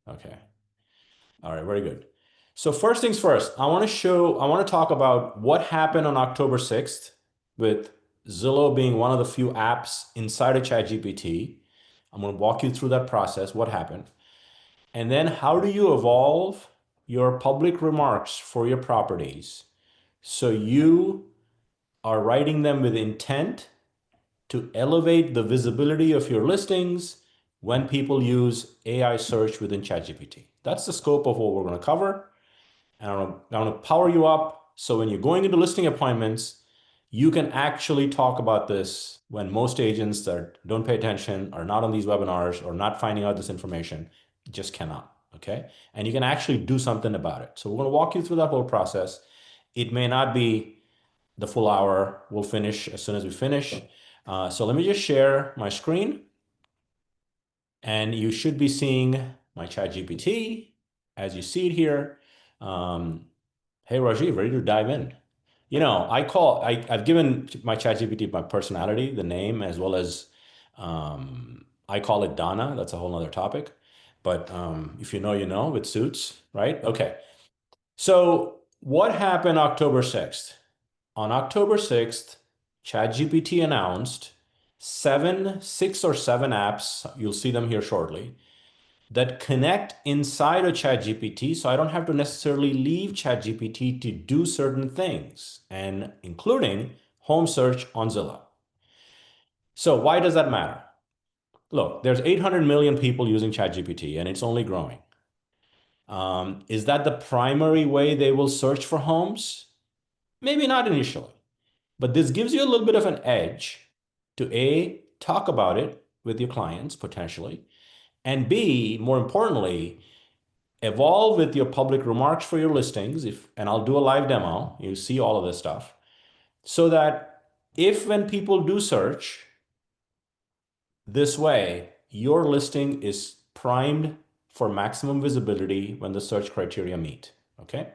Okay. All right, very good. So first things first, I want to talk about what happened on October 6th with Zillow being one of the few apps inside of ChatGPT. I'm going to walk you through that process, what happened. And then how do you evolve your public remarks for your properties so you are writing them with intent to elevate the visibility of your listings when people use AI search within ChatGPT. That's the scope of what we're going to cover. And I want to power you up so when you're going into listing appointments, you can actually talk about this when most agents that don't pay attention, are not on these webinars, or not finding out this information, just cannot. Okay. And you can actually do something about it. So we're going to walk you through that whole process. It may not be the full hour. We'll finish as soon as we finish. So let me just share my screen, and you should be seeing my ChatGPT as you see it here. Hey, Rajiv, ready to dive in? I've given my ChatGPT my personality, the name, as well as I call it Donna. That's a whole nother topic. But if you know, you know, with suits, right? Okay. So what happened October 6th? On October 6th, ChatGPT announced six or seven apps, you'll see them here shortly, that connect inside of ChatGPT, so I don't have to necessarily leave ChatGPT to do certain things, and including home search on Zillow. So why does that matter? Look, there's 800 million people using ChatGPT, and it's only growing. Is that the primary way they will search for homes? Maybe not initially, but this gives you a little bit of an edge to A, talk about it with your clients potentially, and B, more importantly, evolve with your public remarks for your listings. And I'll do a live demo, you see all of this stuff, so that if when people do search this way, your listing is primed for maximum visibility when the search criteria meet. Okay.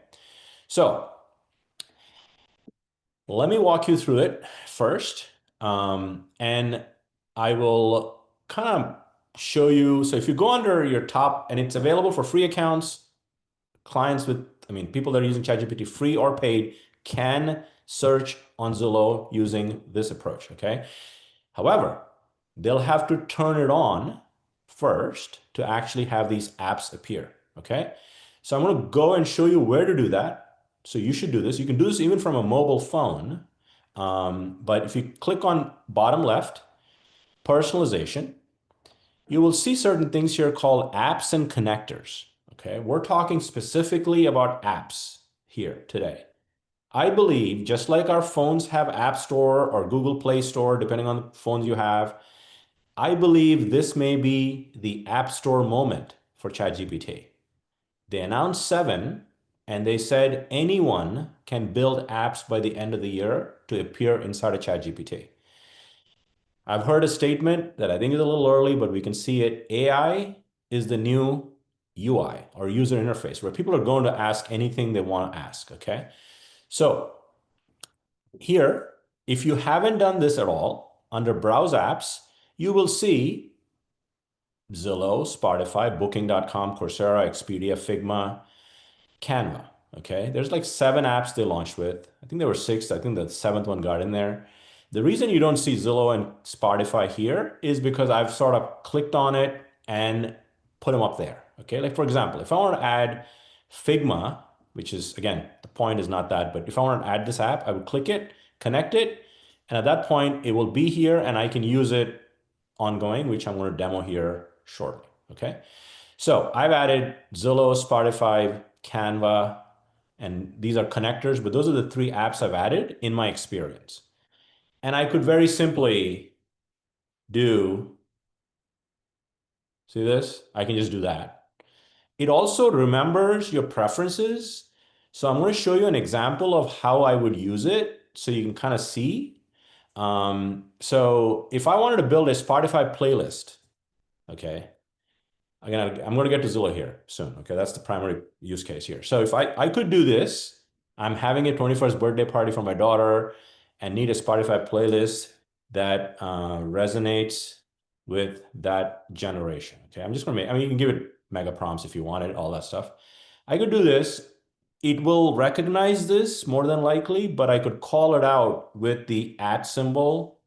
So let me walk you through it first. And I will kind of show you. So if you go under your top, and it's available for free accounts, clients with, people that are using ChatGPT free or paid can search on Zillow using this approach, okay? However, they'll have to turn it on first to actually have these apps appear, okay? So I'm gonna go and show you where to do that. So you should do this. You can do this even from a mobile phone. But if you click on bottom left, personalization, you will see certain things here called apps and connectors. Okay, we're talking specifically about apps here today. I believe just like our phones have App Store or Google Play Store, depending on the phones you have, I believe this may be the App Store moment for ChatGPT. They announced seven, and they said anyone can build apps by the end of the year to appear inside of ChatGPT. I've heard a statement that I think is a little early, but we can see it. AI is the new UI, or user interface, where people are going to ask anything they want to ask, okay? So here, if you haven't done this at all, under Browse Apps, you will see Zillow, Spotify, Booking.com, Coursera, Expedia, Figma, Canva, okay? There's like seven apps they launched with. I think there were six. I think the seventh one got in there. The reason you don't see Zillow and Spotify here is because I've sort of clicked on it and put them up there, okay? Like for example, if I want to add Figma, which is, again, the point is not that, but if I want to add this app, I would click it, connect it, and at that point, it will be here and I can use it ongoing, which I'm going to demo here shortly, okay? So I've added Zillow, Spotify, Canva, and these are connectors, but those are the three apps I've added in my experience. And I could very simply do, see this? I can just do that. It also remembers your preferences. So I'm going to show you an example of how I would use it so you can kind of see. So if I wanted to build a Spotify playlist, okay, again, I'm going to get to Zillow here soon. Okay, that's the primary use case here. So if I could do this, I'm having a 21st birthday party for my daughter and need a Spotify playlist that resonates with that generation. Okay, I'm just going to make, you can give it mega prompts if you wanted, all that stuff. I could do this. It will recognize this more than likely, but I could call it out with the at symbol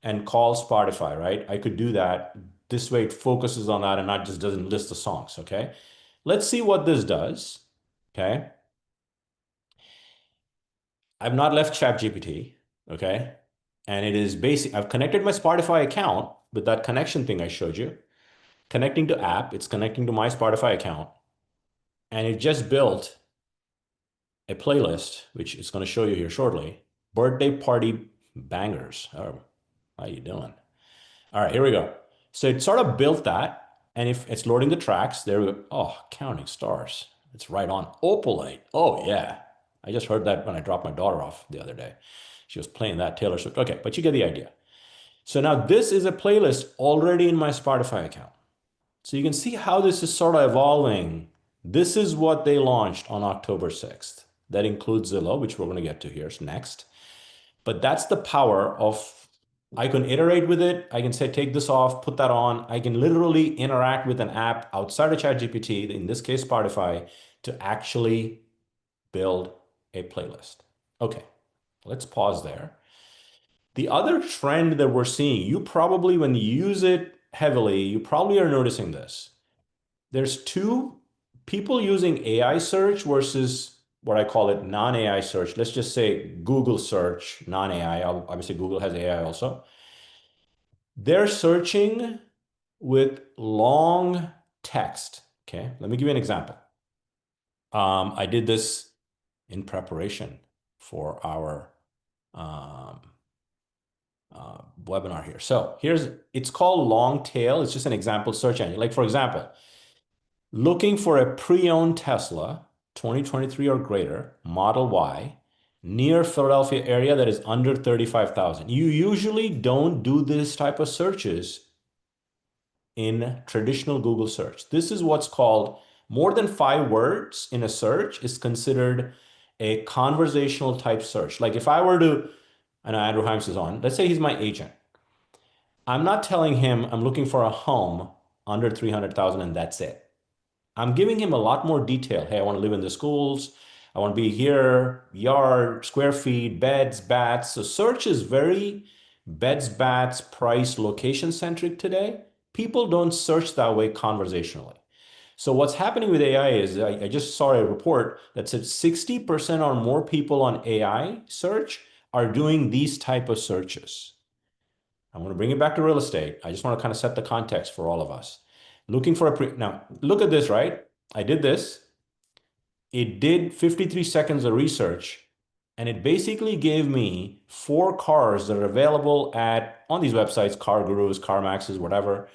and call Spotify, right? I could do that. This way it focuses on that and not just doesn't list the songs, okay? Let's see what this does, okay? I've not left ChatGPT, okay? And it is basic. I've connected my Spotify account with that connection thing I showed you. Connecting to app, it's connecting to my Spotify account. And it just built a playlist, which it's going to show you here shortly. Birthday party bangers. Oh, how you doing? All right, here we go. So it sort of built that. And if it's loading the tracks, there we go. Oh, counting stars. It's right on. Opalite. Oh, yeah. I just heard that when I dropped my daughter off the other day. She was playing that Taylor Swift. Okay, but you get the idea. So now this is a playlist already in my Spotify account. So you can see how this is sort of evolving. This is what they launched on October 6th. That includes Zillow, which we're going to get to here next. But that's the power of, I can iterate with it. I can say, take this off, put that on. I can literally interact with an app outside of ChatGPT, in this case, Spotify, to actually build a playlist. Okay, let's pause there. The other trend that we're seeing, you probably, when you use it heavily, you probably are noticing this. There's two people using AI search versus what I call it non-AI search. Let's just say Google search, non-AI. Obviously, Google has AI also. They're searching with long text. Okay, let me give you an example. I did this in preparation for our um, webinar here. So it's called long tail. It's just an example search engine. Like for example, looking for a pre-owned Tesla, 2023 or greater, Model Y, near Philadelphia area that is under 35,000. You usually don't do this type of searches in traditional Google search. This is what's called more than 5 words in a search is considered a conversational type search. Like if I were to, I know Andrew Himes is on, let's say he's my agent. I'm not telling him I'm looking for a home under 300,000 and that's it. I'm giving him a lot more detail. Hey, I want to live in the schools. I want to be here, yard, square feet, beds, bats. So search is very beds, bats, price, location centric today. People don't search that way conversationally. So what's happening with AI is I just saw a report that said 60% or more people on AI search are doing these type of searches. I want to bring it back to real estate. I just want to kind of set the context for all of us. Looking for now, look at this, right? I did this. It did 53 seconds of research, and it basically gave me 4 cars that are available on these websites, Car Gurus, CarMaxes, whatever,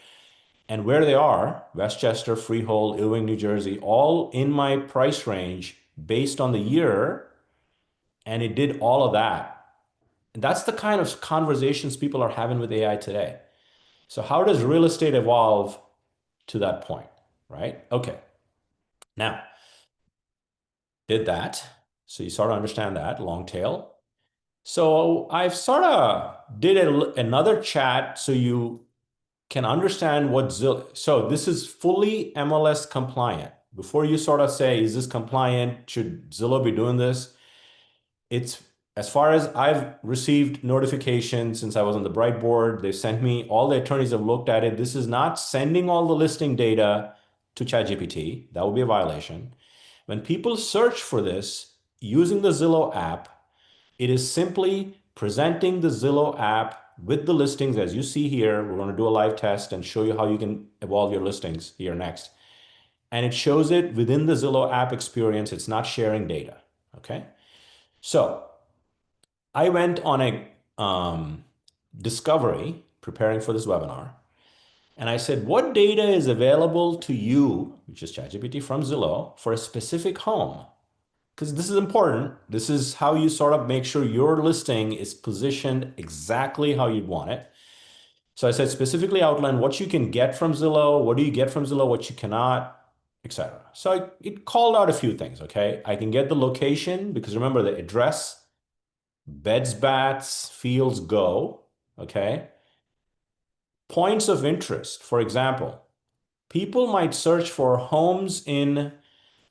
and where they are, Westchester, Freehold, Ewing, New Jersey, all in my price range based on the year, and it did all of that. And that's the kind of conversations people are having with AI today. So how does real estate evolve to that point, right? Okay. Now, did that. So you sort of understand that long tail. So I've sort of did another chat so you can understand what Zillow. So this is fully MLS compliant. Before you sort of say, is this compliant? Should Zillow be doing this? It's as far as I've received notifications since I was on the Bright board, they sent me, all the attorneys have looked at it. This is not sending all the listing data to ChatGPT. That would be a violation. When people search for this using the Zillow app, it is simply presenting the Zillow app with the listings as you see here. We're going to do a live test and show you how you can evolve your listings here next. And it shows it within the Zillow app experience. It's not sharing data. Okay. So I went on a discovery preparing for this webinar. And I said, what data is available to you, which is ChatGPT from Zillow, for a specific home? Because this is important. This is how you sort of make sure your listing is positioned exactly how you'd want it. So I said specifically outline what you can get from Zillow, what do you get from Zillow, what you cannot, etc. So it called out a few things, okay? I can get the location because remember the address, beds, bats, fields, go, okay? Points of interest, for example, People might search for homes in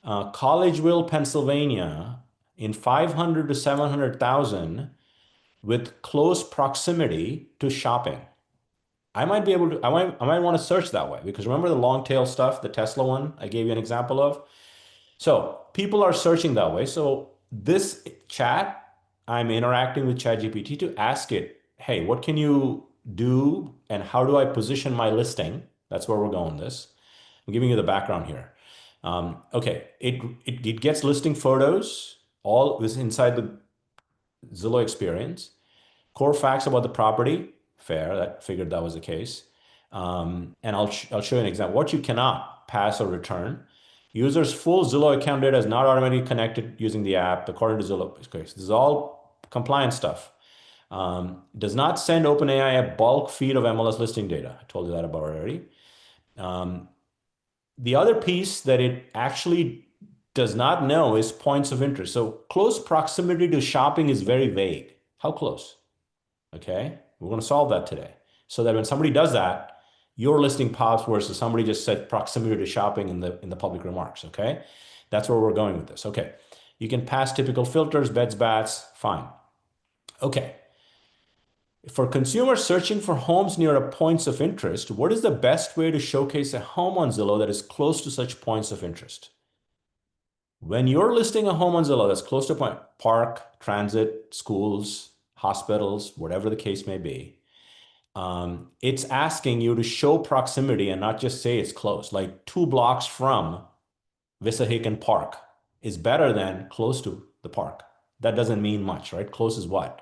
Collegeville, Pennsylvania in 500 to 700,000 with close proximity to shopping. I might be able to, I might want to search that way because remember the long tail stuff, the Tesla one I gave you an example of? So people are searching that way. So this chat, I'm interacting with ChatGPT to ask it, hey, what can you do and how do I position my listing? That's where we're going with this. I'm giving you the background here. Okay, it gets listing photos, all this inside the Zillow experience. Core facts about the property, fair, that figured that was the case. And I'll show you an example. What you cannot pass or return. User's full Zillow account data is not automatically connected using the app according to Zillow. Okay, so this is all compliance stuff. Does not send OpenAI a bulk feed of MLS listing data. I told you that about already. The other piece that it actually does not know is points of interest. So close proximity to shopping is very vague. How close? Okay, we're going to solve that today. So that when somebody does that, your listing pops versus somebody just said proximity to shopping in the public remarks. Okay, that's where we're going with this. Okay, you can pass typical filters, beds, bats, fine. Okay. For consumers searching for homes near a points of interest, what is the best way to showcase a home on Zillow that is close to such points of interest? When you're listing a home on Zillow that's close to a point, park, transit, schools, hospitals, whatever the case may be, it's asking you to show proximity and not just say it's close. Like 2 blocks from Wissahickon Park is better than close to the park. That doesn't mean much, right? Close is what?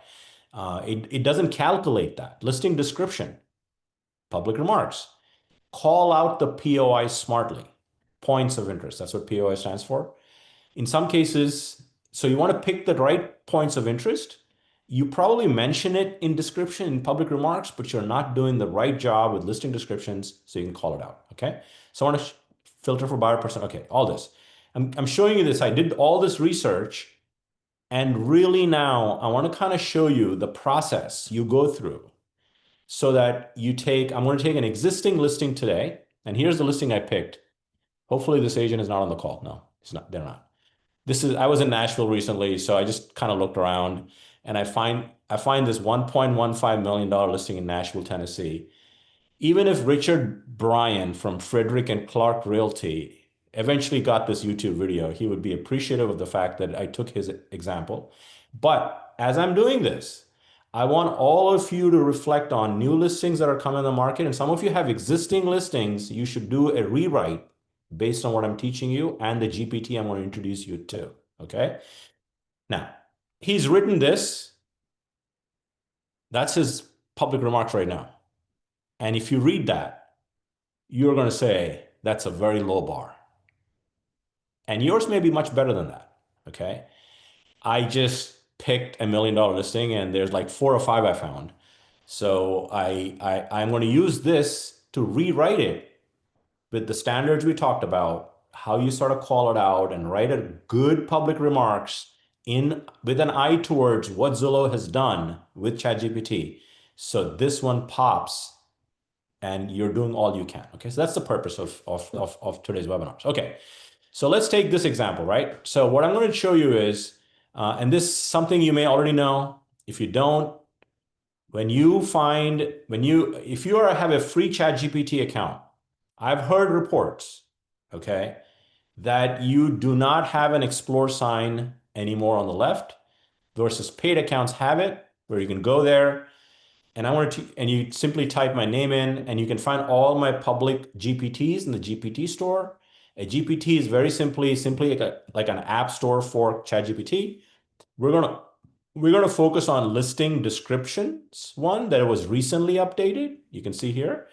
It doesn't calculate that. Listing description, public remarks. Call out the POI smartly. Points of interest. That's what POI stands for. In some cases, so you want to pick the right points of interest. You probably mention it in description in public remarks, but you're not doing the right job with listing descriptions, so you can call it out. Okay. So I want to filter for buyer person. Okay, all this. I'm showing you this. I did all this research, and really now I want to kind of show you the process you go through so that you take, I'm going to take an existing listing today, and here's the listing I picked. Hopefully this agent is not on the call. No, it's not. They're not. I was in Nashville recently, so I just kind of looked around and I find this $1.15 million listing in Nashville, Tennessee. Even if Richard Bryan from Frederick and Clark Realty eventually got this YouTube video, he would be appreciative of the fact that I took his example. But as I'm doing this, I want all of you to reflect on new listings that are coming on the market. And some of you have existing listings. You should do a rewrite based on what I'm teaching you and the GPT I'm going to introduce you to. Okay. Now, he's written this. That's his public remarks right now. And if you read that, you're going to say, that's a very low bar. And yours may be much better than that. Okay. I just picked $1 million listing and there's like 4 or 5 I found. So I'm going to use this to rewrite it with the standards we talked about, how you sort of call it out and write a good public remarks in with an eye towards what Zillow has done with ChatGPT. So this one pops and you're doing all you can. Okay, so that's the purpose of today's webinars. Okay, so let's take this example, right? So what I'm going to show you is, and this is something you may already know. If you don't, if you have a free ChatGPT account, I've heard reports, okay, that you do not have an explore sign anymore on the left versus paid accounts have it, where you can go there and you simply type my name in and you can find all my public GPTs in the GPT store. A GPT is very simply like an app store for ChatGPT. We're gonna focus on listing descriptions, one that was recently updated. You can see here.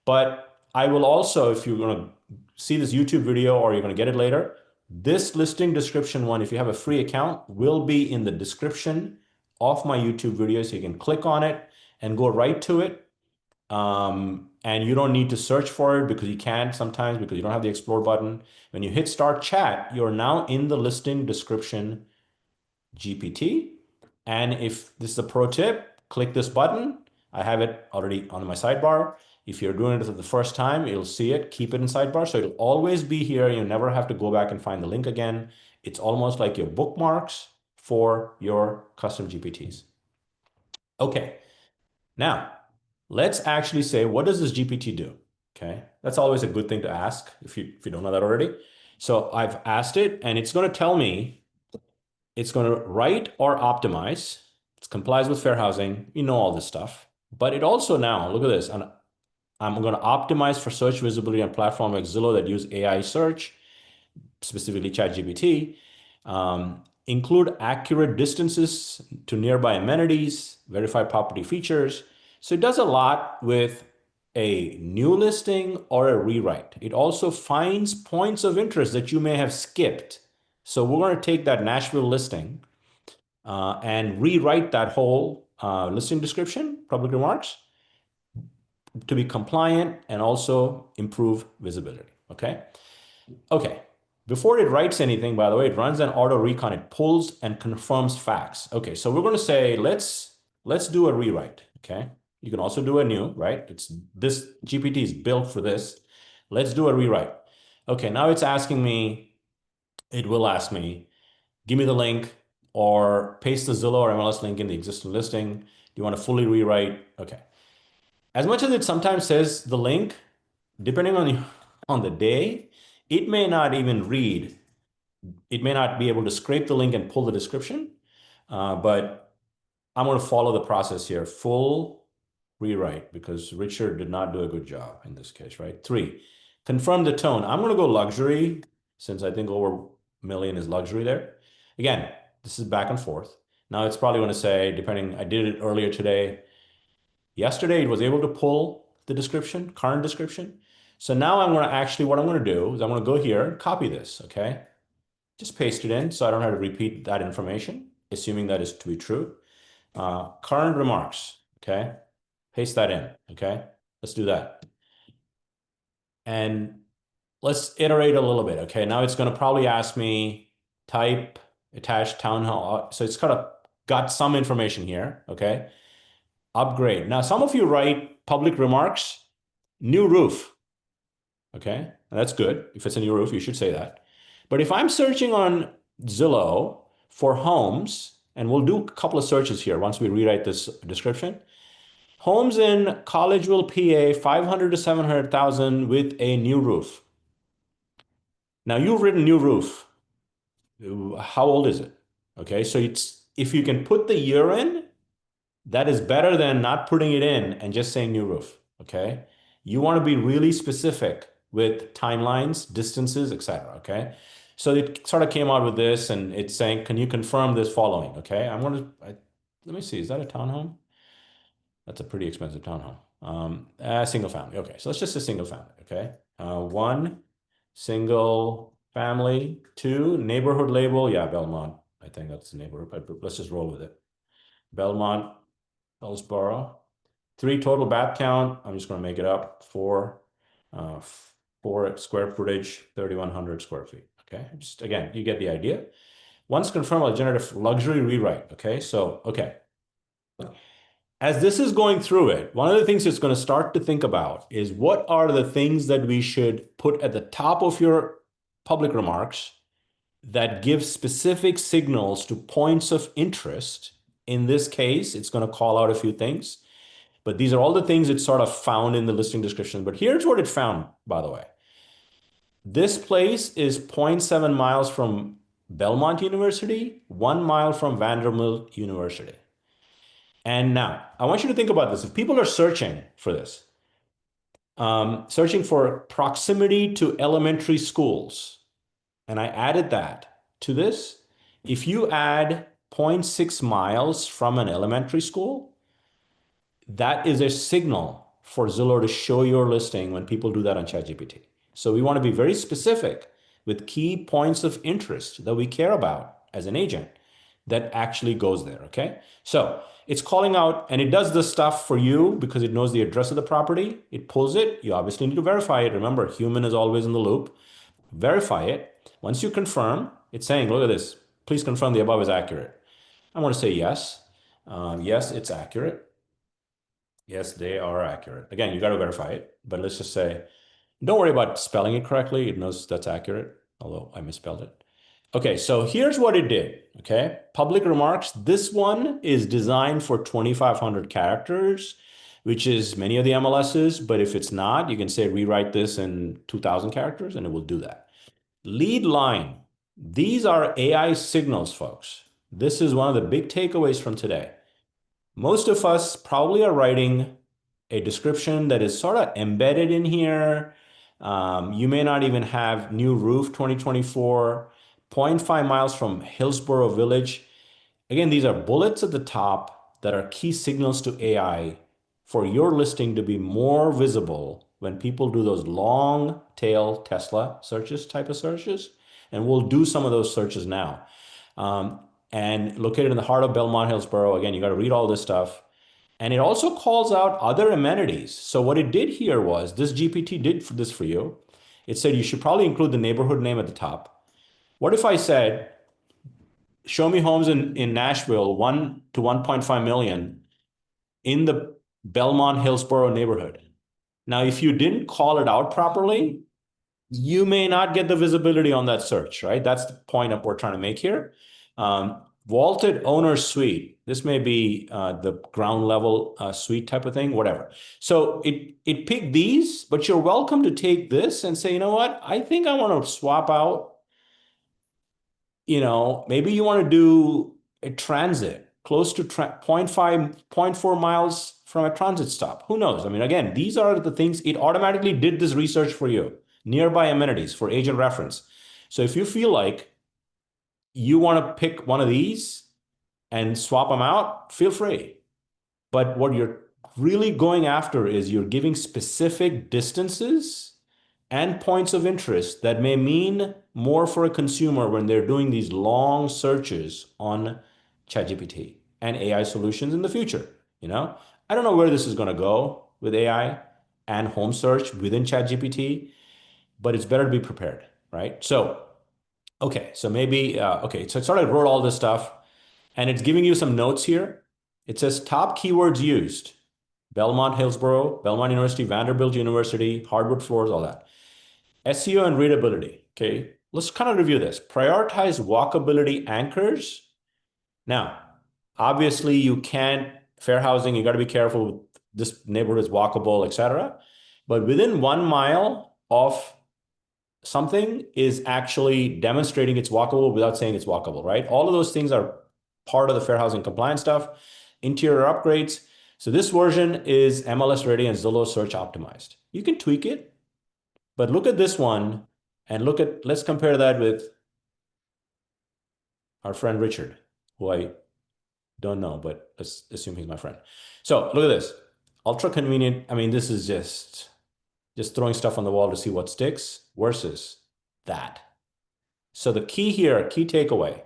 But I will also, if you're going to see this YouTube video or you're going to get it later, this listing description one, if you have a free account, will be in the description of my YouTube video. So you can click on it and go right to it. And you don't need to search for it because you can't sometimes because you don't have the explore button. When you hit start chat, you're now in the listing description GPT. And if this is a pro tip, click this button. I have it already on my sidebar. If you're doing it for the first time, you'll see it, keep it in sidebar. So it'll always be here. You never have to go back and find the link again. It's almost like your bookmarks for your custom GPTs. Okay, now let's actually say, what does this GPT do? Okay, that's always a good thing to ask if you don't know that already. So I've asked it, and it's going to tell me, it's going to write or optimize. It complies with fair housing. You know all this stuff. But it also now, look at this. And I'm going to optimize for search visibility on platforms like Zillow that use AI search, specifically ChatGPT. Include accurate distances to nearby amenities, verify property features. So it does a lot with a new listing or a rewrite. It also finds points of interest that you may have skipped. So we're going to take that Nashville listing and rewrite that whole listing description, public remarks, to be compliant and also improve visibility. Okay. Okay. Before it writes anything, by the way, it runs an auto recon. It pulls and confirms facts. Okay. So we're going to say, let's do a rewrite. Okay. You can also do a new, right? This GPT is built for this. Let's do a rewrite. Okay. Now it's asking me, it will ask me, give me the link or paste the Zillow or MLS link in the existing listing. Do you want to fully rewrite? Okay. As much as it sometimes says the link, depending on the day, it may not even read. It may not be able to scrape the link and pull the description, but I'm going to follow the process here. Full rewrite, because Richard did not do a good job in this case, right? 3, confirm the tone. I'm going to go luxury, since I think over million is luxury there. Again, this is back and forth. Now it's probably going to say, depending, I did it earlier today. Yesterday, it was able to pull the description, current description. So now I'm going to actually, what I'm going to do is I'm going to go here and copy this, okay? Just paste it in so I don't have to repeat that information, assuming that is to be true. Current remarks, okay? Paste that in, okay? Let's do that. And let's iterate a little bit, okay? Now it's going to probably ask me type, attached town hall. So it's kind of got some information here, okay? Upgrade. Now, some of you write public remarks, new roof, okay? And that's good. If it's a new roof, you should say that. But if I'm searching on Zillow for homes, and we'll do a couple of searches here once we rewrite this description. Homes in Collegeville, PA, 500 to 700,000 with a new roof. Now you've written new roof. How old is it? Okay, so if you can put the year in, that is better than not putting it in and just saying new roof, okay? You want to be really specific with timelines, distances, etc., okay? So it sort of came out with this, and it's saying, can you confirm this following, okay? Let me see, is that a townhome? That's a pretty expensive townhome. Single family, okay. So let's just say single family, okay? 1, single family. 2, neighborhood label, yeah, Belmont. I think that's the neighborhood, but let's just roll with it. Belmont, Hillsborough. 3, total bath count. I'm just going to make it up. 4, 4 square footage, 3,100 square feet. Okay. Just again, you get the idea. Once confirmed, I'll generate a luxury rewrite. Okay. So, okay. As this is going through it, one of the things it's going to start to think about is, what are the things that we should put at the top of your public remarks that give specific signals to points of interest. In this case, it's going to call out a few things, but these are all the things it sort of found in the listing description. But here's what it found, by the way. This place is 0.7 miles from Belmont University, 1 mile from Vanderbilt University. And now, I want you to think about this. If people are searching for this, searching for proximity to elementary schools, and I added that to this, if you add 0.6 miles from an elementary school, that is a signal for Zillow to show your listing when people do that on ChatGPT. So we want to be very specific with key points of interest that we care about as an agent that actually goes there, okay? So it's calling out, and it does this stuff for you because it knows the address of the property. It pulls it. You obviously need to verify it. Remember, human is always in the loop. Verify it. Once you confirm, it's saying, look at this. Please confirm the above is accurate. I want to say yes. Yes, it's accurate. Yes, they are accurate. Again, you got to verify it, but let's just say, don't worry about spelling it correctly. It knows that's accurate, although I misspelled it. Okay, so here's what it did. Okay, public remarks. This one is designed for 2,500 characters, which is many of the MLSs. But if it's not, you can say rewrite this in 2,000 characters and it will do that. Lead line. These are AI signals, folks. This is one of the big takeaways from today. Most of us probably are writing a description that is sort of embedded in here. You may not even have new roof 2024, zero point 0.5 miles from Hillsborough Village. Again, these are bullets at the top that are key signals to AI for your listing to be more visible when people do those long tail Tesla searches type of searches. And we'll do some of those searches now. And located in the heart of Belmont Hillsborough. Again, you got to read all this stuff. And it also calls out other amenities. So what it did here was this GPT did this for you. It said you should probably include the neighborhood name at the top. What if I said, show me homes in Nashville, 1 to 1.5 million in the Belmont Hillsborough neighborhood? Now, if you didn't call it out properly, you may not get the visibility on that search, right? That's the point that we're trying to make here. Vaulted owner suite. This may be the ground level suite type of thing, whatever. So it picked these, but you're welcome to take this and say, you know what? I think I want to swap out, maybe you want to do a transit close to 0.5, 0.4 miles from a transit stop. Who knows? I mean, again, these are the things it automatically did this research for you. Nearby amenities for agent reference. So if you feel like you want to pick one of these and swap them out, feel free. But what you're really going after is you're giving specific distances and points of interest that may mean more for a consumer when they're doing these long searches on ChatGPT and AI solutions in the future. I don't know where this is going to go with AI and home search within ChatGPT, but it's better to be prepared, right? So, okay, so maybe, okay, so it sort of wrote all this stuff and it's giving you some notes here. It says top keywords used: Belmont Hillsborough, Belmont University, Vanderbilt University, hardwood floors, all that. SEO and readability. Okay, let's kind of review this. Prioritize walkability anchors. Now, obviously, you can't, fair housing, you got to be careful. This neighborhood is walkable, etc. But within 1 mile of something is actually demonstrating it's walkable without saying it's walkable, right? All of those things are part of the fair housing compliance stuff. Interior upgrades. So this version is MLS ready and Zillow search optimized. You can tweak it, but look at this one and let's compare that with our friend Richard, who I don't know, but let's assume he's my friend. So look at this. Ultra convenient. I mean, this is just throwing stuff on the wall to see what sticks versus that. So the key here, key takeaway,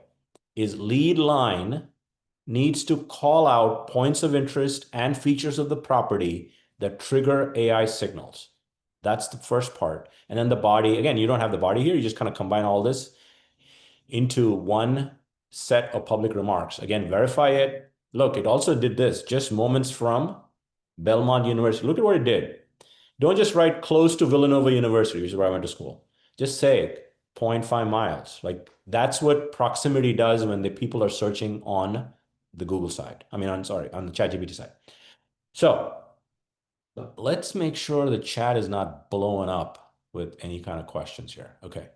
is lead line needs to call out points of interest and features of the property that trigger AI signals. That's the first part. And then the body, again, you don't have the body here. You just kind of combine all this into one set of public remarks. Again, verify it. Look, it also did this, just moments from Belmont University. Look at what it did. Don't just write close to Villanova University, which is where I went to school. Just say 0.5 miles. Like that's what proximity does when the people are searching on the Google side. I mean, on the ChatGPT side. So let's make sure the chat is not blowing up with any kind of questions here. Okay.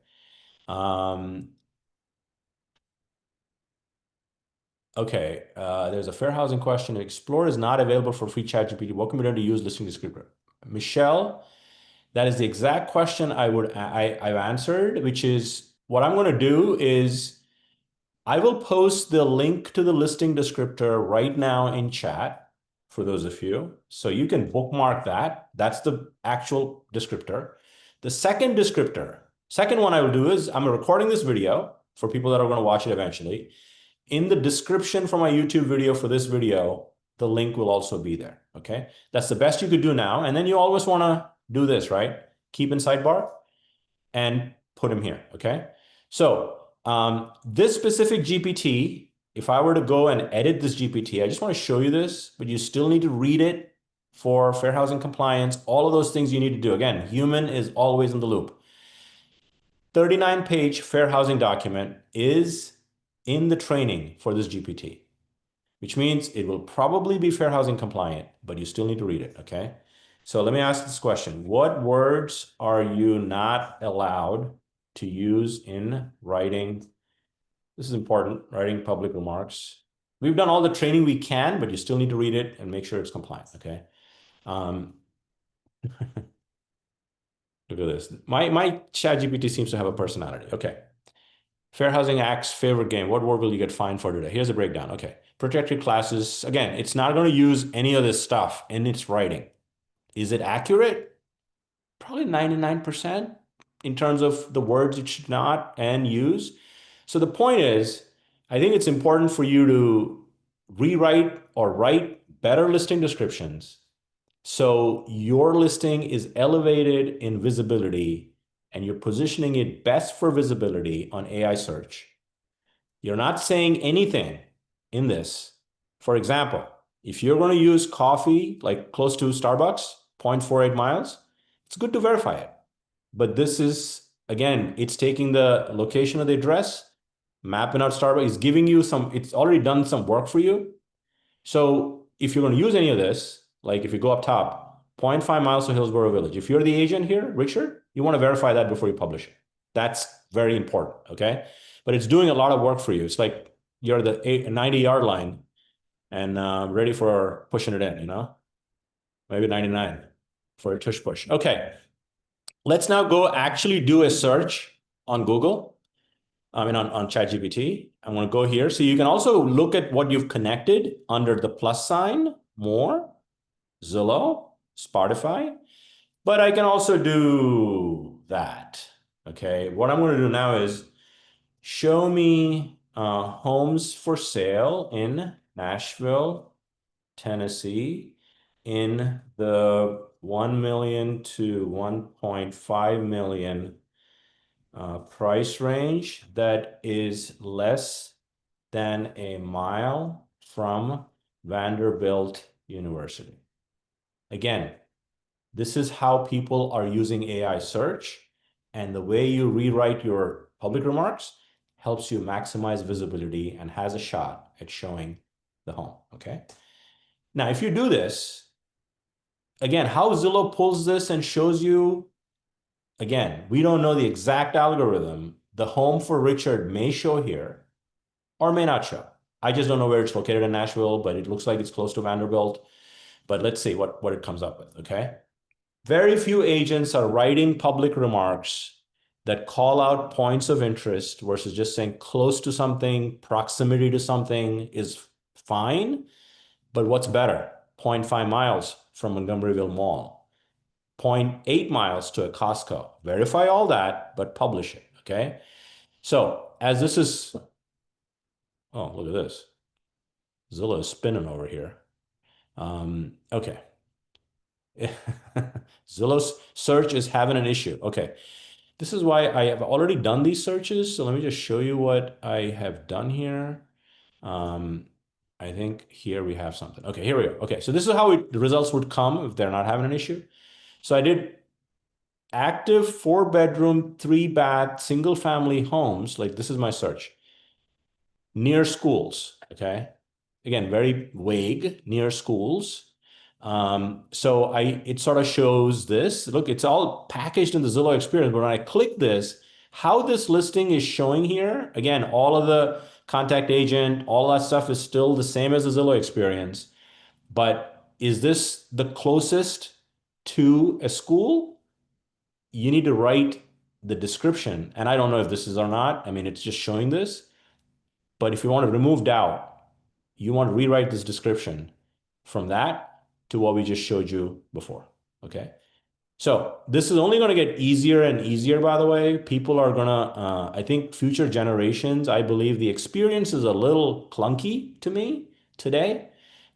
Okay, there's a fair housing question. Explore is not available for free ChatGPT. What can be done to use listing descriptor? Michelle, that is the exact question I've answered, which is what I'm going to do is I will post the link to the listing descriptor right now in chat for those of you. So you can bookmark that. That's the actual descriptor. The second descriptor, second one I will do is I'm recording this video for people that are going to watch it eventually. In the description for my YouTube video for this video, the link will also be there, okay? That's the best you could do now. And then you always want to do this, right? Keep in sidebar and put them here, okay? So this specific GPT, if I were to go and edit this GPT, I just want to show you this, but you still need to read it for fair housing compliance, all of those things you need to do. Again, human is always in the loop. 39-page fair housing document is in the training for this GPT, which means it will probably be fair housing compliant, but you still need to read it, okay? So let me ask this question. What words are you not allowed to use in writing? This is important, writing public remarks. We've done all the training we can, but you still need to read it and make sure it's compliant, okay? Look at this. My ChatGPT seems to have a personality. Okay. Fair Housing Act's favorite game. What word will you get fined for today? Here's a breakdown. Okay. Protected classes. Again, it's not going to use any of this stuff in its writing. Is it accurate? Probably 99% in terms of the words it should not and use. So the point is, I think it's important for you to rewrite or write better listing descriptions so your listing is elevated in visibility and you're positioning it best for visibility on AI search. You're not saying anything in this. For example, if you're going to use coffee like close to Starbucks, 0.48 miles, it's good to verify it. But this is, again, it's taking the location of the address, mapping out Starbucks, it's giving you some, it's already done some work for you. So if you're going to use any of this, like if you go up top, 0.5 miles to Hillsborough Village. If you're the agent here, Richard, you want to verify that before you publish it. That's very important, okay? But it's doing a lot of work for you. It's like you're the 90-yard line and ready for pushing it in, you know? Maybe 99 for a tush push. Okay, let's now go actually do a search on Google. I mean, on ChatGPT. I'm going to go here. So you can also look at what you've connected under the plus sign, more, Zillow, Spotify. But I can also do that. Okay, what I'm going to do now is show me homes for sale in Nashville, Tennessee, in the 1 million to 1.5 million price range that is less than a mile from Vanderbilt University. Again, this is how people are using AI search, and the way you rewrite your public remarks helps you maximize visibility and has a shot at showing the home, okay? Now, if you do this, again, how Zillow pulls this and shows you, again, we don't know the exact algorithm. The home for Richard may show here or may not show. I just don't know where it's located in Nashville, but it looks like it's close to Vanderbilt. But let's see what it comes up with, okay? Very few agents are writing public remarks that call out points of interest versus just saying close to something, proximity to something is fine. But what's better? 0.5 miles from Montgomeryville Mall, 0.8 miles to a Costco. Verify all that, but publish it, okay? So as this is, oh, look at this. Zillow is spinning over here. Okay. Zillow's search is having an issue. Okay. This is why I have already done these searches. So let me just show you what I have done here. I think here we have something. Okay, here we go. Okay, so this is how the results would come if they're not having an issue. So I did active 4-bedroom, 3-bath, single family homes. Like this is my search. Near schools, okay? Again, very vague, near schools. So it sort of shows this. Look, it's all packaged in the Zillow experience. But when I click this, how this listing is showing here, again, all of the contact agent, all that stuff is still the same as the Zillow experience. But is this the closest to a school? You need to write the description. And I don't know if this is or not. I mean, it's just showing this. But if you want to remove doubt, you want to rewrite this description from that to what we just showed you before, okay? So this is only going to get easier and easier, by the way. People are going to, I think future generations, I believe the experience is a little clunky to me today,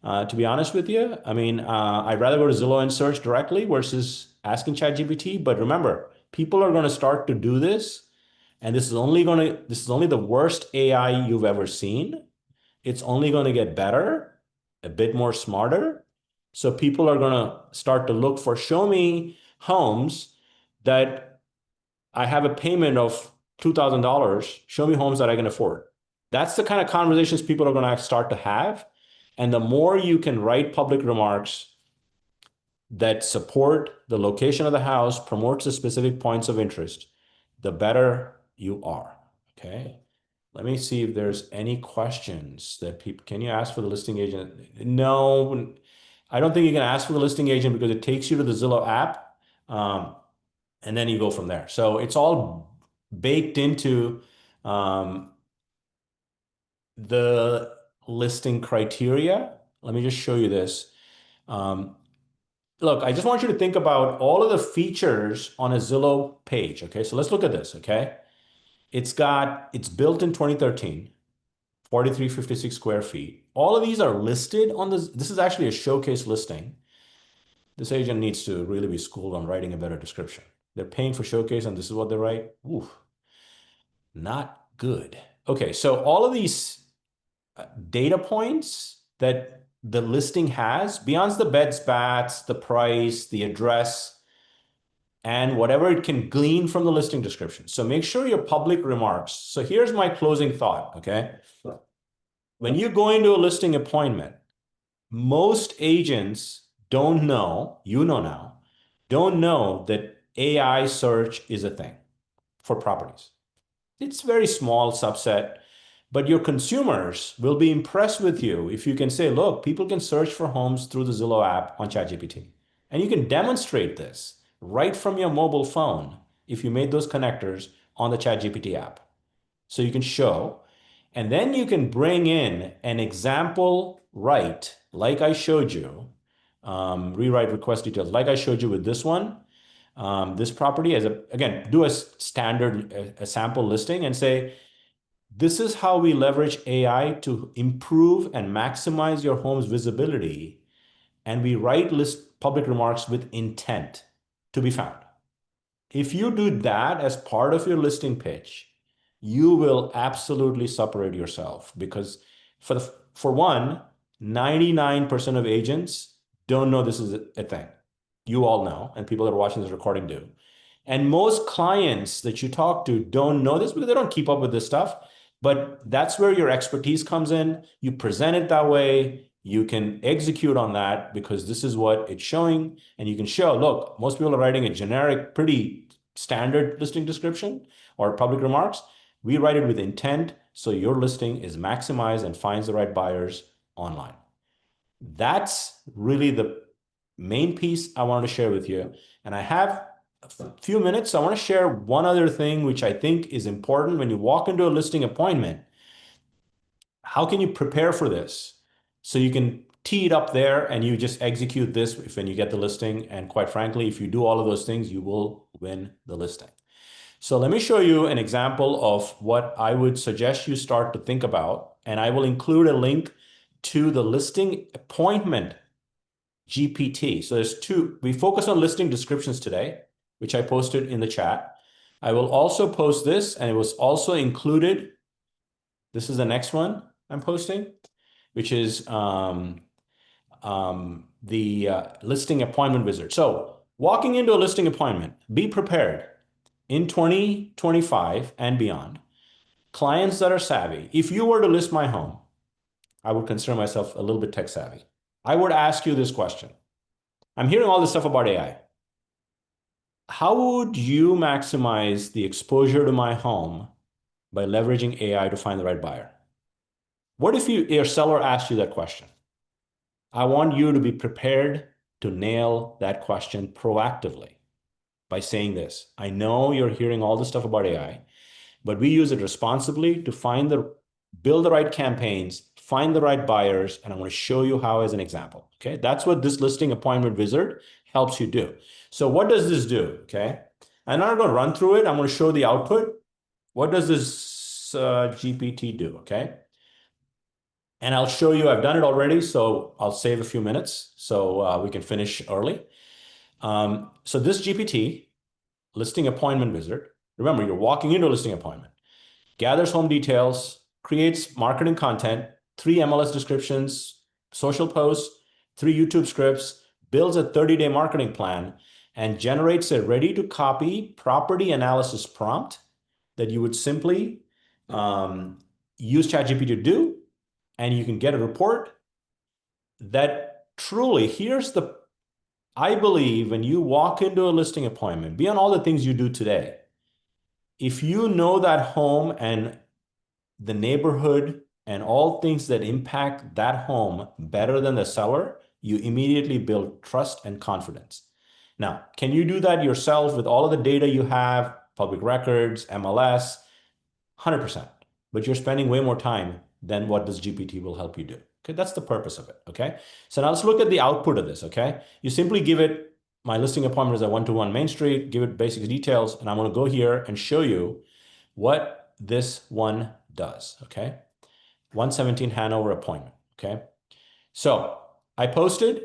to be honest with you. I mean, I'd rather go to Zillow and search directly versus asking ChatGPT. But remember, people are going to start to do this. And this is only the worst AI you've ever seen. It's only going to get better, a bit more smarter. So people are going to start to look for, show me homes that I have a payment of $2,000. Show me homes that I can afford. That's the kind of conversations people are going to start to have. And the more you can write public remarks that support the location of the house, promotes the specific points of interest, the better you are. Okay. Let me see if there's any questions that people, can you ask for the listing agent? No, I don't think you can ask for the listing agent because it takes you to the Zillow app. And then you go from there. So it's all baked into the listing criteria. Let me just show you this. Um, Look, I just want you to think about all of the features on a Zillow page. Okay, so let's look at this. Okay, it's built in 2013, 4,356 square feet. All of these are listed on this. This is actually a showcase listing. This agent needs to really be schooled on writing a better description. They're paying for showcase, and this is what they write. Ooh, not good. Okay, so all of these data points that the listing has, beyond the beds, bats, the price, the address, and whatever it can glean from the listing description. So make sure your public remarks. So here's my closing thought, okay? When you go into a listing appointment, most agents don't know, you know now, don't know that AI search is a thing for properties. It's a very small subset, but your consumers will be impressed with you if you can say, look, people can search for homes through the Zillow app on ChatGPT. And you can demonstrate this right from your mobile phone if you made those connectors on the ChatGPT app. So you can show, and then you can bring in an example right, like I showed you, rewrite request details, like I showed you with this one, this property as a, again, do a standard, a sample listing and say, this is how we leverage AI to improve and maximize your home's visibility. And we write list public remarks with intent to be found. If you do that as part of your listing pitch, you will absolutely separate yourself because for one, 99% of agents don't know this is a thing. You all know, and people that are watching this recording do. And most clients that you talk to don't know this because they don't keep up with this stuff. But that's where your expertise comes in. You present it that way. You can execute on that because this is what it's showing. And you can show, look, most people are writing a generic, pretty standard listing description or public remarks. We write it with intent so your listing is maximized and finds the right buyers online. That's really the main piece I wanted to share with you. And I have a few minutes. So I want to share one other thing, which I think is important when you walk into a listing appointment. How can you prepare for this? So you can tee it up there and you just execute this when you get the listing. And quite frankly, if you do all of those things, you will win the listing. So let me show you an example of what I would suggest you start to think about. And I will include a link to the listing appointment GPT. So there's two. We focus on listing descriptions today, which I posted in the chat. I will also post this, and it was also included. This is the next one I'm posting, which is the listing appointment wizard. So walking into a listing appointment, be prepared in 2025 and beyond. Clients that are savvy. If you were to list my home, I would consider myself a little bit tech savvy. I would ask you this question. I'm hearing all this stuff about AI. How would you maximize the exposure to my home by leveraging AI to find the right buyer? What if your seller asked you that question? I want you to be prepared to nail that question proactively by saying this. I know you're hearing all this stuff about AI, but we use it responsibly to build the right campaigns, find the right buyers, and I'm going to show you how as an example. Okay, that's what this listing appointment wizard helps you do. So what does this do? Okay, I'm not going to run through it. I'm going to show the output. What does this GPT do? Okay, and I'll show you. I've done it already, so I'll save a few minutes so we can finish early. So this GPT listing appointment wizard. Remember, you're walking into a listing appointment. Gathers home details, creates marketing content, 3 MLS descriptions, social posts, 3 YouTube scripts, builds a 30-day marketing plan, and generates a ready-to-copy property analysis prompt that you would simply use ChatGPT to do, and you can get a report that truly, I believe when you walk into a listing appointment, beyond all the things you do today, if you know that home and the neighborhood and all things that impact that home better than the seller, you immediately build trust and confidence. Now, can you do that yourself with all of the data you have, public records, MLS? 100%. But you're spending way more time than what this GPT will help you do. Okay, that's the purpose of it. Okay, so now let's look at the output of this. Okay, you simply give it, my listing appointment is at 121 Main Street, give it basic details, and I'm going to go here and show you what this one does. Okay, 117 Hanover appointment. Okay, so I posted,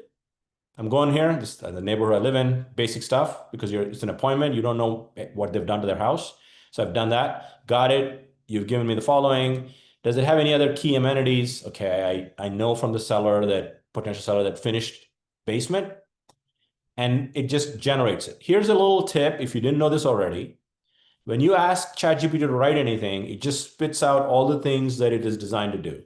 I'm going here, this is the neighborhood I live in, basic stuff, because it's an appointment. You don't know what they've done to their house. So I've done that, got it. You've given me the following. Does it have any other key amenities? Okay, I know from the seller, that potential seller, that finished basement, and it just generates it. Here's a little tip if you didn't know this already. When you ask ChatGPT to write anything, it just spits out all the things that it is designed to do.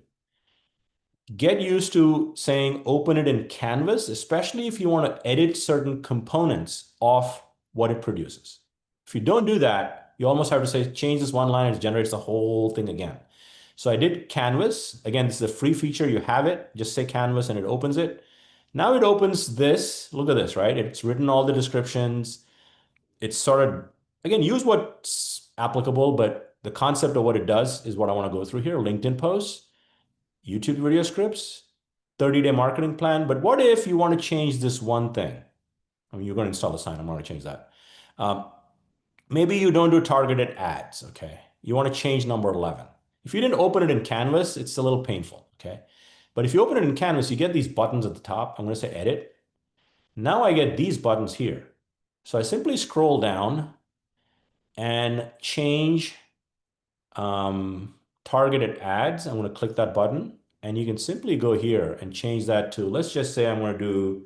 Get used to saying open it in Canvas, especially if you want to edit certain components of what it produces. If you don't do that, you almost have to say, change this one line, and it generates the whole thing again. So I did Canvas. Again, this is a free feature. You have it. Just say Canvas and it opens it. Now it opens this. Look at this, right? It's written all the descriptions. It's sort of, again, use what's applicable, but the concept of what it does is what I want to go through here. LinkedIn posts, YouTube video scripts, 30-day marketing plan. But what if you want to change this one thing? I mean, you're going to install a sign. I'm going to change that. Maybe you don't do targeted ads, okay? You want to change number 11. If you didn't open it in Canvas, it's a little painful, okay? But if you open it in Canvas, you get these buttons at the top. I'm going to say edit. Now I get these buttons here. So I simply scroll down and change targeted ads. I'm going to click that button, and you can simply go here and change that to, let's just say I'm going to do,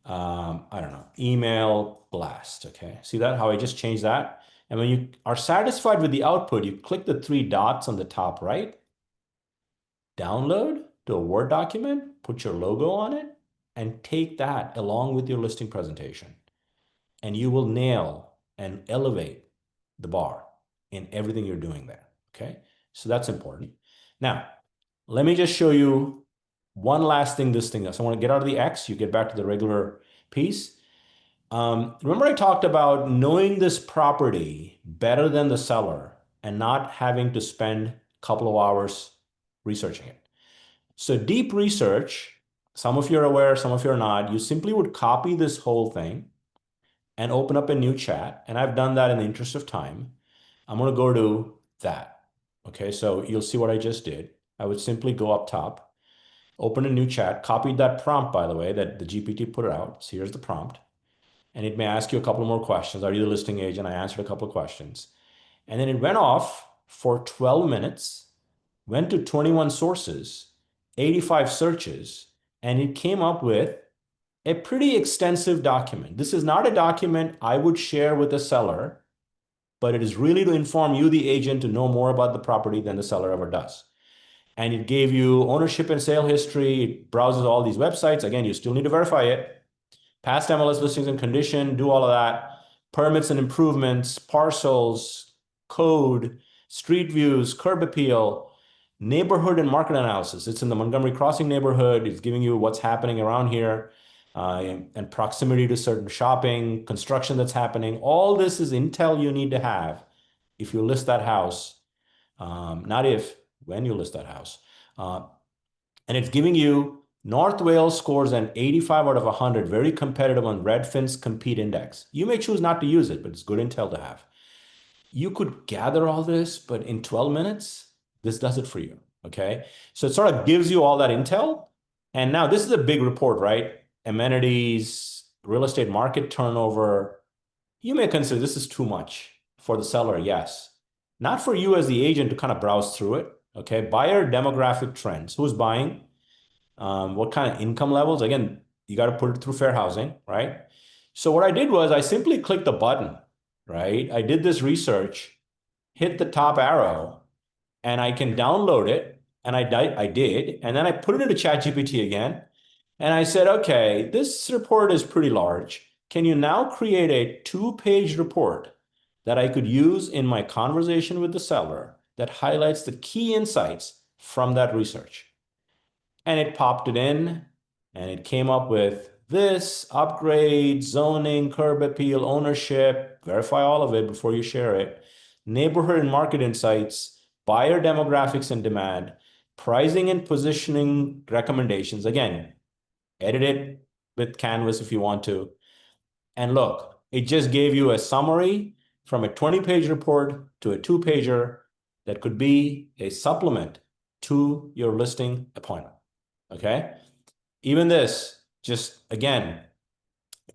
I don't know, email blast. Okay. See that? How I just changed that? And when you are satisfied with the output, you click the 3 dots on the top right, download to a Word document, put your logo on it, and take that along with your listing presentation. And you will nail and elevate the bar in everything you're doing there. Okay. So that's important. Now, let me just show you one last thing this thing does. I want to get out of the X, you get back to the regular piece. Remember I talked about knowing this property better than the seller and not having to spend a couple of hours researching it. So deep research, some of you are aware, some of you are not, you simply would copy this whole thing and open up a new chat. And I've done that in the interest of time. I'm going to go to that. Okay, so you'll see what I just did. I would simply go up top, open a new chat, copied that prompt, by the way, that the GPT put it out. So here's the prompt. And it may ask you a couple more questions. Are you the listing agent? I answered a couple of questions. And then it went off for 12 minutes, went to 21 sources, 85 searches, and it came up with a pretty extensive document. This is not a document I would share with the seller, but it is really to inform you, the agent, to know more about the property than the seller ever does. And it gave you ownership and sale history. It browses all these websites. Again, you still need to verify it. Past MLS listings and condition, do all of that. Permits and improvements, parcels, code, street views, curb appeal, neighborhood and market analysis. It's in the Montgomery Crossing neighborhood. It's giving you what's happening around here, and proximity to certain shopping, construction that's happening. All this is intel you need to have if you list that house, not if, when you list that house. And it's giving you North Wales scores an 85 out of 100, very competitive on Redfin's Compete Index. You may choose not to use it, but it's good intel to have. You could gather all this, but in 12 minutes, this does it for you, okay? So it sort of gives you all that intel. And now this is a big report, right? Amenities, real estate market turnover. You may consider this is too much for the seller, yes. Not for you as the agent to kind of browse through it, okay? Buyer demographic trends. Who's buying? What kind of income levels? Again, you got to put it through fair housing, right? So what I did was I simply clicked the button, right? I did this research, hit the top arrow, and I can download it. And I did. And then I put it into ChatGPT again. And I said, okay, this report is pretty large. Can you now create a 2-page report that I could use in my conversation with the seller that highlights the key insights from that research? And it popped it in and it came up with this: upgrade, zoning, curb appeal, ownership, verify all of it before you share it, neighborhood and market insights, buyer demographics and demand, pricing and positioning recommendations. Again, edit it with Canvas if you want to. And look, it just gave you a summary from a 20-page report to a 2-pager that could be a supplement to your listing appointment. Okay. Even this, just again,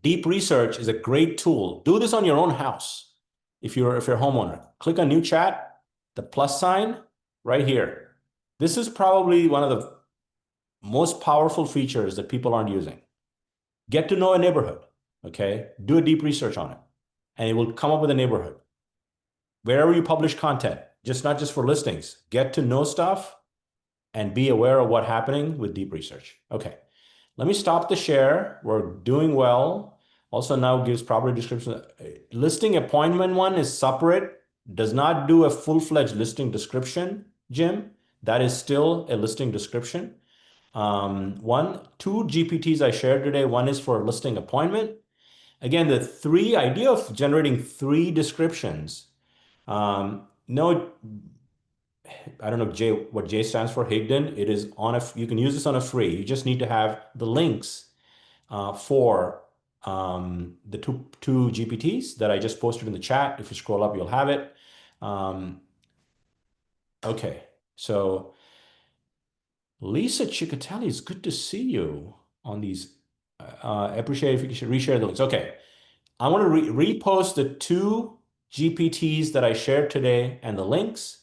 deep research is a great tool. Do this on your own house. If you're a homeowner, click on new chat, the plus sign right here. This is probably one of the most powerful features that people aren't using. Get to know a neighborhood. Okay. Do a deep research on it and it will come up with a neighborhood. Wherever you publish content, not just for listings, get to know stuff and be aware of what's happening with deep research. Okay, let me stop the share. We're doing well. Also now gives proper description. Listing appointment one is separate, does not do a full-fledged listing description, Jim. That is still a listing description. Two GPTs I shared today. One is for listing appointment. Again, the idea of generating 3 descriptions. No, I don't know what J stands for, Higdon. It is you can use this on a free. You just need to have the links for the two GPTs that I just posted in the chat. If you scroll up, you'll have it. Okay, so Lisa Ciccatelli, it's good to see you on these. Appreciate if you could reshare the links. Okay, I want to repost the 2 GPTs that I shared today and the links.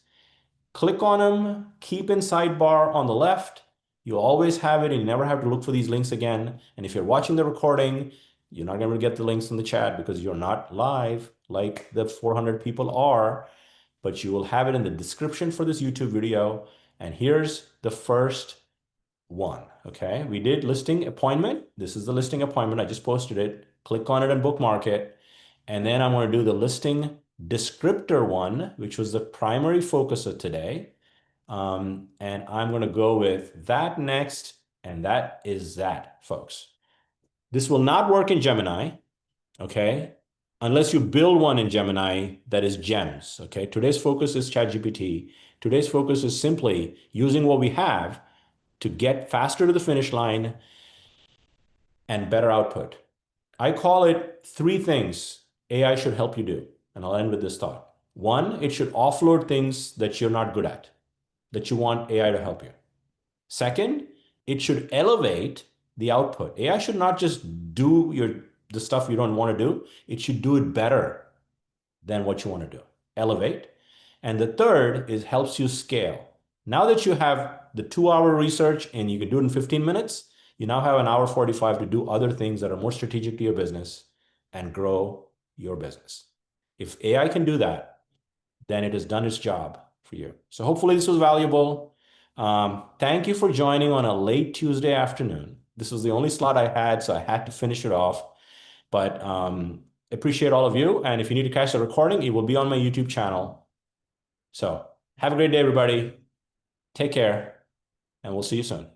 Click on them, keep in sidebar on the left. You always have it and you never have to look for these links again. And if you're watching the recording, you're not going to get the links in the chat because you're not live like the 400 people are, but you will have it in the description for this YouTube video. And here's the first one, okay? We did listing appointment. This is the listing appointment. I just posted it. Click on it and bookmark it. And then I'm going to do the listing descriptor one, which was the primary focus of today. And I'm going to go with that next, and that is that, folks. This will not work in Gemini, okay? Unless you build one in Gemini that is gems, okay? Today's focus is ChatGPT. Today's focus is simply using what we have to get faster to the finish line and better output. I call it 3 things AI should help you do. And I'll end with this thought. 1, it should offload things that you're not good at, that you want AI to help you. 2nd, it should elevate the output. AI should not just do the stuff you don't want to do. It should do it better than what you want to do. Elevate. And the 3rd is helps you scale. Now that you have the 2-hour research and you can do it in 15 minutes, you now have an hour 45 to do other things that are more strategic to your business and grow your business. If AI can do that, then it has done its job for you. So hopefully this was valuable. Thank you for joining on a late Tuesday afternoon. This was the only slot I had, so I had to finish it off. But appreciate all of you. And if you need to catch the recording, it will be on my YouTube channel. So have a great day, everybody. Take care, and we'll see you soon.